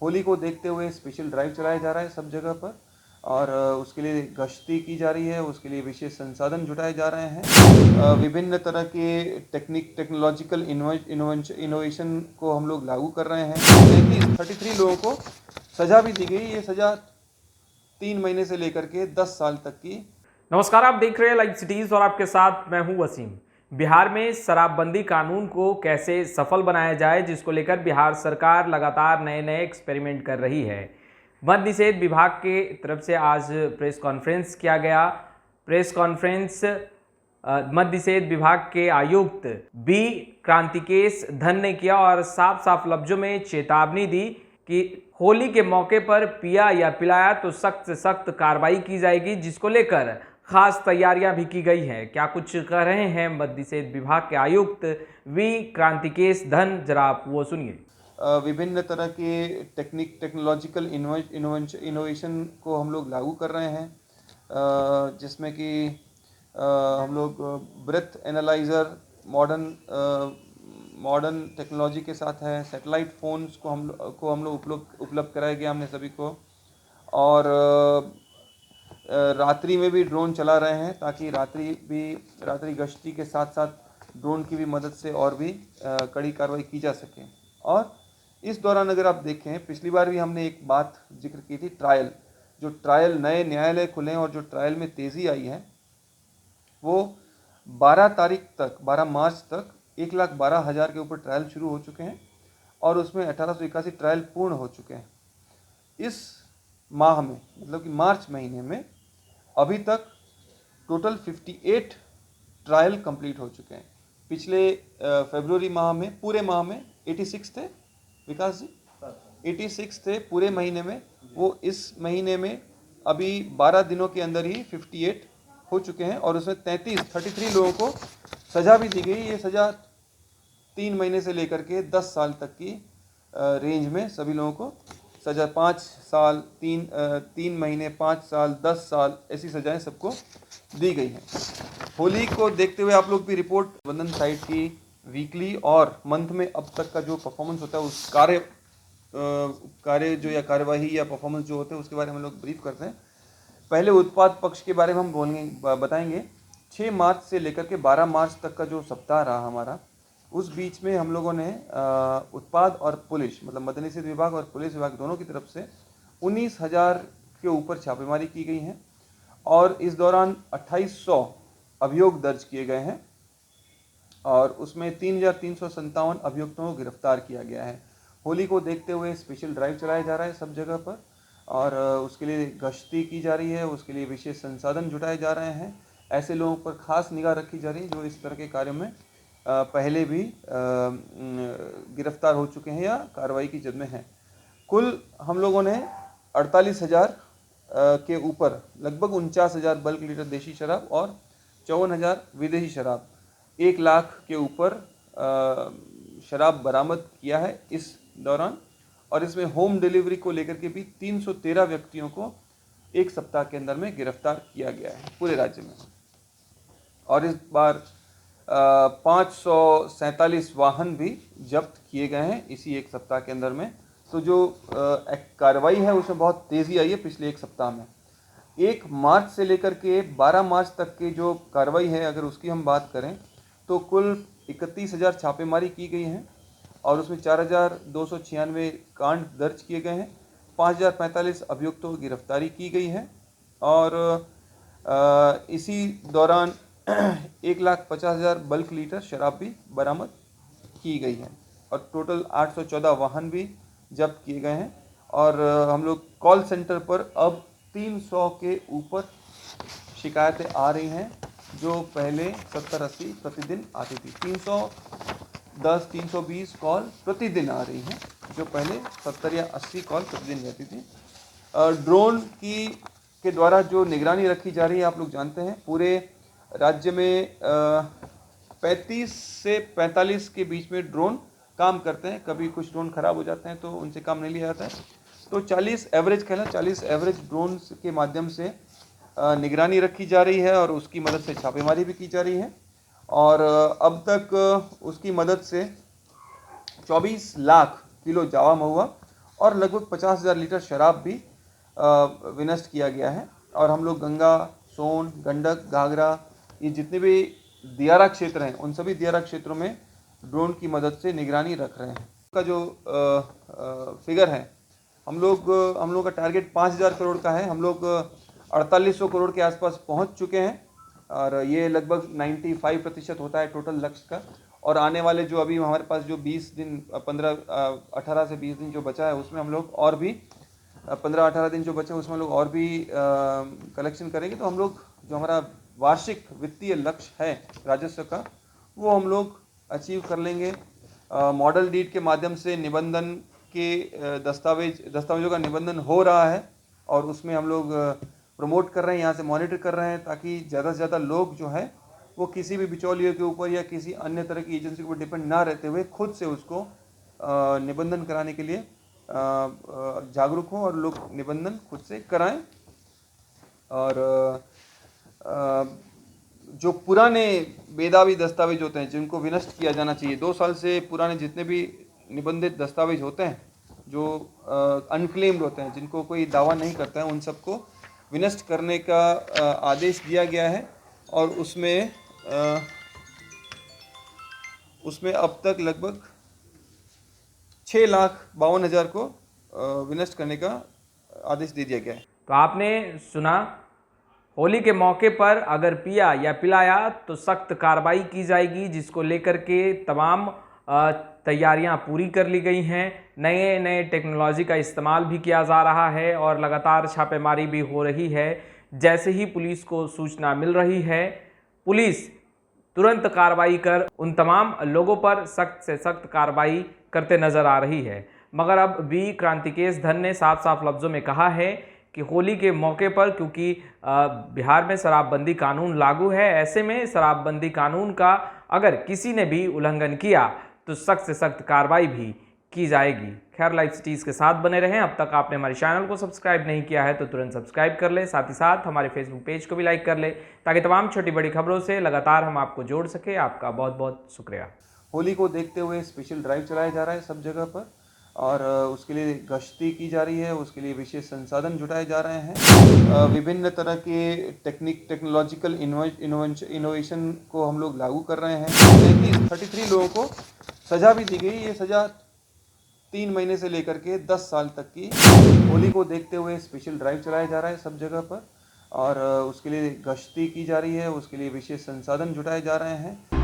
होली को देखते हुए स्पेशल ड्राइव चलाया जा रहा है सब जगह पर, और उसके लिए गश्ती की जा रही है, उसके लिए विशेष संसाधन जुटाए जा रहे हैं। विभिन्न तरह के टेक्नोलॉजिकल इनोवेशन को हम लोग लागू कर रहे हैं। 33 लोगों को सज़ा भी दी गई। ये सज़ा 3 महीने से लेकर के 10 साल तक की। नमस्कार, आप देख रहे हैं लाइव सिटीज और आपके साथ मैं हूं वसीम। बिहार में शराबबंदी कानून को कैसे सफल बनाया जाए, जिसको लेकर बिहार सरकार लगातार नए नए एक्सपेरिमेंट कर रही है। मद्य निषेध विभाग के तरफ से आज प्रेस कॉन्फ्रेंस किया गया। प्रेस कॉन्फ्रेंस मद्य निषेध विभाग के आयुक्त बी क्रांतिकेश धन ने किया और साफ साफ लफ्जों में चेतावनी दी कि होली के मौके पर पिया या पिलाया तो सख्त से सख्त कार्रवाई की जाएगी, जिसको लेकर खास तैयारियां भी की गई हैं। क्या कुछ कह रहे हैं मद्य निषेध विभाग के आयुक्त वी क्रांतिकेश धन, जरा आप वो सुनिए। विभिन्न तरह के टेक्नोलॉजिकल इनोवेशन को हम लोग लागू कर रहे हैं, जिसमें कि हम लोग ब्रेथ एनालाइज़र मॉडर्न टेक्नोलॉजी के साथ है। सैटेलाइट फ़ोन्स को हम लोग उपलब्ध कराया गया हमने सभी को, और रात्रि में भी ड्रोन चला रहे हैं, ताकि रात्रि गश्ती के साथ साथ ड्रोन की भी मदद से और भी कड़ी कार्रवाई की जा सके। और इस दौरान अगर आप देखें, पिछली बार भी हमने एक बात जिक्र की थी, ट्रायल नए न्यायालय खुले हैं और जो ट्रायल में तेज़ी आई है वो 12 मार्च तक 1,12,000 के ऊपर ट्रायल शुरू हो चुके हैं और उसमें 1881 ट्रायल पूर्ण हो चुके हैं। इस माह में, मतलब कि मार्च महीने में अभी तक टोटल 58 ट्रायल कंप्लीट हो चुके हैं। पिछले फरवरी माह में, पूरे माह में 86 थे विकास जी, 86 थे पूरे महीने में। वो इस महीने में अभी 12 दिनों के अंदर ही 58 हो चुके हैं, और उसमें 33 लोगों को सज़ा भी दी गई। ये सज़ा 3 महीने से लेकर के 10 साल तक की रेंज में सभी लोगों को सज़ा, 5 साल, 3 महीने, 5 साल, 10 साल, ऐसी सज़ाएं सबको दी गई हैं। होली को देखते हुए आप लोग भी रिपोर्ट बंधन साइट की वीकली और मंथ में अब तक का जो परफॉर्मेंस होता है, उस कार्य जो या कार्यवाही या परफॉर्मेंस जो होते हैं उसके बारे में हम लोग ब्रीफ करते हैं। पहले उत्पाद पक्ष के बारे में हम बताएंगे। 6 मार्च से लेकर के 12 मार्च तक का जो सप्ताह रहा हमारा, उस बीच में हम लोगों ने उत्पाद और पुलिस, मतलब मद्य निषेध विभाग और पुलिस विभाग दोनों की तरफ से 19,000 के ऊपर छापेमारी की गई हैं, और इस दौरान 2800 अभियोग दर्ज किए गए हैं, और उसमें 3,357 अभियुक्तों को गिरफ्तार किया गया है। होली को देखते हुए स्पेशल ड्राइव चलाया जा रहा है सब जगह पर, और उसके लिए गश्ती की जा रही है, उसके लिए विशेष संसाधन जुटाए जा रहे हैं। ऐसे लोगों पर खास निगाह रखी जा रही है जो इस तरह के कार्यों में पहले भी गिरफ्तार हो चुके हैं या कार्रवाई की जद में हैं। कुल हम लोगों ने 48,000 के ऊपर लगभग 49,000 बल्क लीटर देशी शराब और 54,000 विदेशी शराब, 1 लाख के ऊपर शराब बरामद किया है इस दौरान। और इसमें होम डिलीवरी को लेकर के भी 313 व्यक्तियों को एक सप्ताह के अंदर में गिरफ्तार किया गया है पूरे राज्य में। और इस बार 547 वाहन भी जब्त किए गए हैं इसी एक सप्ताह के अंदर में। तो जो कार्रवाई है उसमें बहुत तेज़ी आई है पिछले एक सप्ताह में। 1 मार्च से लेकर के 12 मार्च तक की जो कार्रवाई है, अगर उसकी हम बात करें तो कुल 31,000 छापेमारी की गई हैं, और उसमें 4,296 कांड दर्ज किए गए हैं, 5,045 अभियुक्तों की गिरफ्तारी की गई है, और इसी दौरान 1,50,000 बल्क लीटर शराब भी बरामद की गई है, और टोटल 814 वाहन भी जब्त किए गए हैं। और हम लोग कॉल सेंटर पर अब 300 के ऊपर शिकायतें आ रही हैं, जो पहले 70-80 प्रतिदिन आती थी। 310-320 कॉल प्रतिदिन आ रही हैं, जो पहले 70 या 80 कॉल प्रतिदिन रहती थी। ड्रोन के द्वारा जो निगरानी रखी जा रही है, आप लोग जानते हैं पूरे राज्य में 35 से 45 के बीच में ड्रोन काम करते हैं। कभी कुछ ड्रोन खराब हो जाते हैं तो उनसे काम नहीं लिया जाता है, तो 40 एवरेज ड्रोन के माध्यम से निगरानी रखी जा रही है, और उसकी मदद से छापेमारी भी की जा रही है। और अब तक उसकी मदद से 24 लाख किलो जावा महुआ और लगभग 50,000 लीटर शराब भी विनष्ट किया गया है। और हम लोग गंगा, सोन, गंडक, घाघरा, ये जितने भी दियारा क्षेत्र हैं उन सभी दियारा क्षेत्रों में ड्रोन की मदद से निगरानी रख रहे हैं। का जो फिगर है, हम लोग का टारगेट 5,000 करोड़ का है। हम लोग 4800 करोड़ के आसपास पहुंच चुके हैं और ये लगभग 95% होता है टोटल लक्ष्य का। और आने वाले जो अभी हमारे पास जो 20 दिन 18 से 20 दिन जो बचा है उसमें हम लोग और भी 15-18 दिन जो बचे उसमें हम लोग और भी कलेक्शन करेंगे। तो हम लोग जो हमारा वार्षिक वित्तीय लक्ष्य है राजस्व का वो हम लोग अचीव कर लेंगे। मॉडल डीड के माध्यम से निबंधन के दस्तावेजों का निबंधन हो रहा है और उसमें हम लोग प्रमोट कर रहे हैं, यहाँ से मॉनिटर कर रहे हैं ताकि ज़्यादा से ज़्यादा लोग जो है वो किसी भी बिचौलियों के ऊपर या किसी अन्य तरह की एजेंसी के ऊपर डिपेंड ना रहते हुए खुद से उसको निबंधन कराने के लिए जागरूक हों और लोग निबंधन खुद से कराएं। और जो पुराने बेदावी दस्तावेज होते हैं जिनको विनष्ट किया जाना चाहिए, 2 साल से पुराने जितने भी निबंधित दस्तावेज होते हैं जो अनक्लेम्ड होते हैं, जिनको कोई दावा नहीं करता है, उन सबको विनष्ट करने का आदेश दिया गया है। और उसमें अब तक लगभग 6,52,000 को विनष्ट करने का आदेश दे दिया गया है। तो आपने सुना, होली के मौके पर अगर पिया या पिलाया तो सख्त कार्रवाई की जाएगी, जिसको लेकर के तमाम तैयारियां पूरी कर ली गई हैं। नए नए टेक्नोलॉजी का इस्तेमाल भी किया जा रहा है और लगातार छापेमारी भी हो रही है। जैसे ही पुलिस को सूचना मिल रही है, पुलिस तुरंत कार्रवाई कर उन तमाम लोगों पर सख्त से सख्त कार्रवाई करते नजर आ रही है। मगर अब वी क्रांतिकेश धन ने साफ साफ लफ्ज़ों में कहा है कि होली के मौके पर, क्योंकि बिहार में शराबबंदी कानून लागू है, ऐसे में शराबबंदी कानून का अगर किसी ने भी उल्लंघन किया तो सख्त से सख्त कार्रवाई भी की जाएगी। खैर, लाइव सिटीज़ के साथ बने रहें। अब तक आपने हमारे चैनल को सब्सक्राइब नहीं किया है तो तुरंत सब्सक्राइब कर ले, साथ ही साथ हमारे फेसबुक पेज को भी लाइक कर ले ताकि तमाम छोटी बड़ी खबरों से लगातार हम आपको जोड़ सके। आपका बहुत बहुत शुक्रिया। होली को देखते हुए स्पेशल ड्राइव चलाया जा रहा है सब जगह पर और उसके लिए गश्ती की जा रही है, उसके लिए विशेष संसाधन जुटाए जा रहे हैं। विभिन्न तरह के टेक्नोलॉजिकल इनोवेशन को हम लोग लागू कर रहे हैं। 33 लोगों को सज़ा भी दी गई। ये सज़ा 3 महीने से लेकर के 10 साल तक की। होली को देखते हुए स्पेशल ड्राइव चलाया जा रहा है सब जगह पर और उसके लिए गश्ती की जा रही है, उसके लिए विशेष संसाधन जुटाए जा रहे हैं।